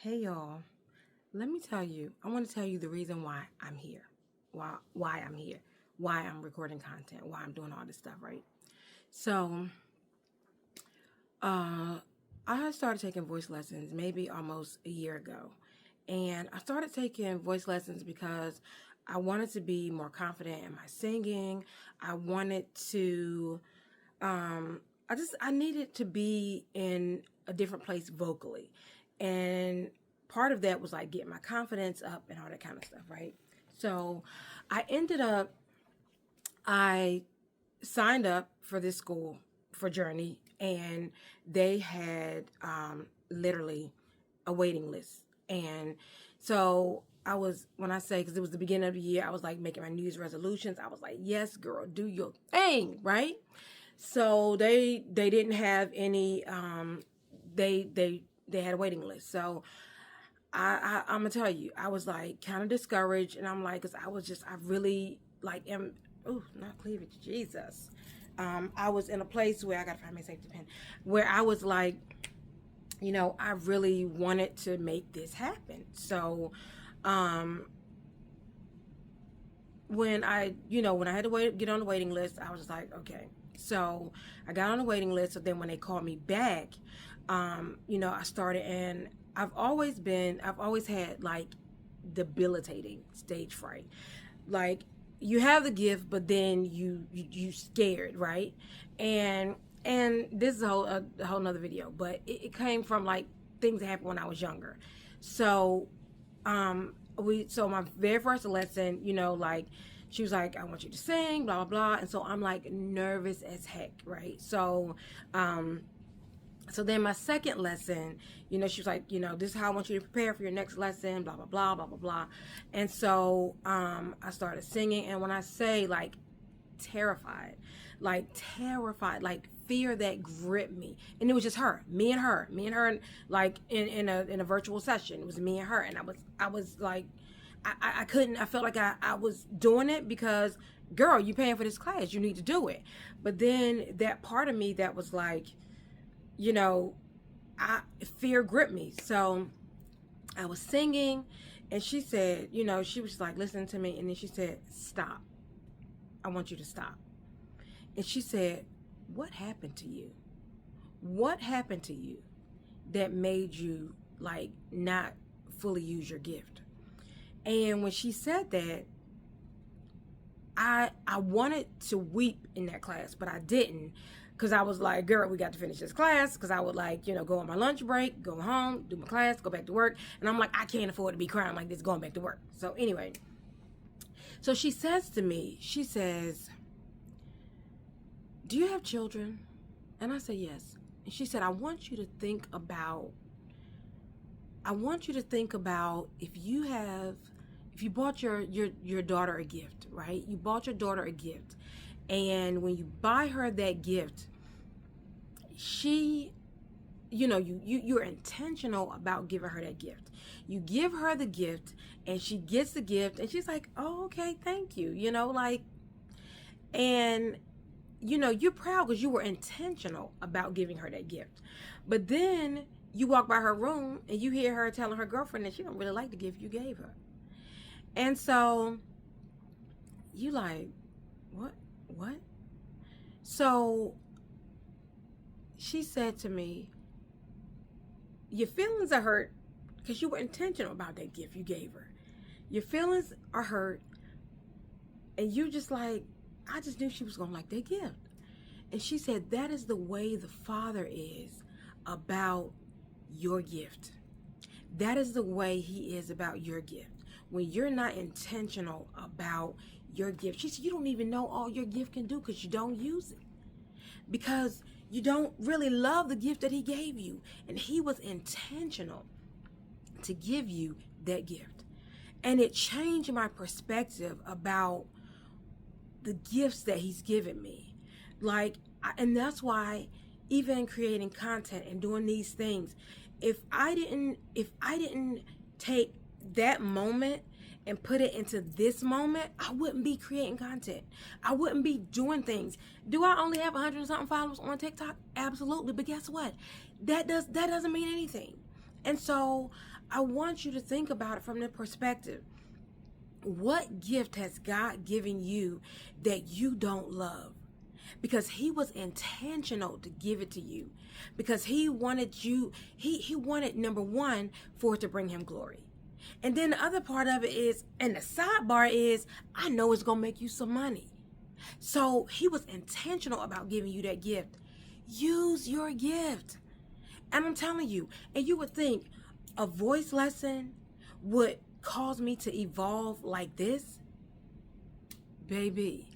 Hey y'all, let me tell you, I want to tell you the reason why I'm here. Why I'm here. Why I'm recording content, why I'm doing all this stuff, right? So, uh I started taking voice lessons maybe almost a year ago. And I started taking voice lessons because I wanted to be more confident in my singing. I wanted to I needed to be in a different place vocally. And part of that was like getting my confidence up and all that kind of stuff, right? So I ended up I signed up for this school for Journey, and they had literally a waiting list. And so I was, when I say, because it was the beginning of the year, I was like making my New Year's resolutions. I was like, yes, girl, do your thing, right? So they didn't have any they had a waiting list. So I'm gonna tell you, I was like kind of discouraged, and I'm like, cause I really like am, oh, not cleavage, Jesus. I was in a place where I gotta find my safety pin, where I was like, I really wanted to make this happen. So, when I had to get on the waiting list, I was just like, okay. So I got on the waiting list. So then when they called me back, I started, and I've always had like debilitating stage fright. Like, you have the gift, but then you scared, right? And this is a whole nother video, but it came from like things that happened when I was younger. So so my very first lesson, like, she was like, I want you to sing, blah blah blah. And so I'm like nervous as heck, right? So then my second lesson, she was like, this is how I want you to prepare for your next lesson, blah blah blah blah blah blah. And so I started singing, and when I say like terrified, like fear that gripped me, and it was just me and her, like in a virtual session. It was me and her, and I was like, I couldn't. I felt like I was doing it because, girl, you paying for this class, you need to do it. But then that part of me that was like, fear gripped me. So I was singing, and she said, she was like, listen to me, and then she said, stop. I want you to stop. And she said, what happened to you? What happened to you that made you like not fully use your gift? And when she said that, I wanted to weep in that class, but I didn't, because I was like, girl, we got to finish this class, because I would like, go on my lunch break, go home, do my class, go back to work. And I'm like, I can't afford to be crying like this going back to work. So anyway, so she says to me, she says, do you have children? And I said, yes. And she said, I want you to think about if you bought your daughter a gift, right? You bought your daughter a gift, and when you buy her that gift, she, you're intentional about giving her that gift. You give her the gift, and she gets the gift, and she's like, oh, okay, thank you, and you're proud because you were intentional about giving her that gift. But then you walk by her room and you hear her telling her girlfriend that she don't really like the gift you gave her. And so you like, what? So she said to me, your feelings are hurt because you were intentional about that gift you gave her. Your feelings are hurt, and you just like, I just knew she was going to like that gift. And she said, that is the way the Father is about your gift. That is the way he is about your gift. When you're not intentional about your gift, she said, you don't even know all your gift can do because you don't use it. Because you don't really love the gift that he gave you. And he was intentional to give you that gift. And it changed my perspective about the gifts that he's given me. And that's why even creating content and doing these things, if I didn't take that moment and put it into this moment, I wouldn't be creating content. I wouldn't be doing things. Do I only have 100 and something followers on TikTok? Absolutely. But guess what? That doesn't mean anything. And so I want you to think about it from the perspective. What gift has God given you that you don't love? Because he was intentional to give it to you, because he wanted you, he wanted, number one, for it to bring him glory. And then the other part of it is, and the sidebar is, I know it's gonna make you some money. So he was intentional about giving you that gift. Use your gift. And I'm telling you, and you would think a voice lesson would cause me to evolve like this. Baby,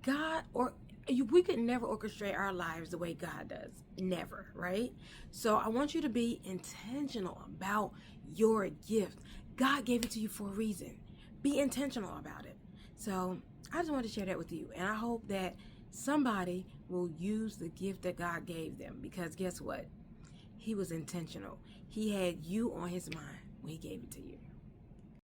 we could never orchestrate our lives the way God does. Never, right? So I want you to be intentional about your gift. God gave it to you for a reason. Be intentional about it. So I just wanted to share that with you. And I hope that somebody will use the gift that God gave them, because guess what? He was intentional. He had you on his mind when he gave it to you.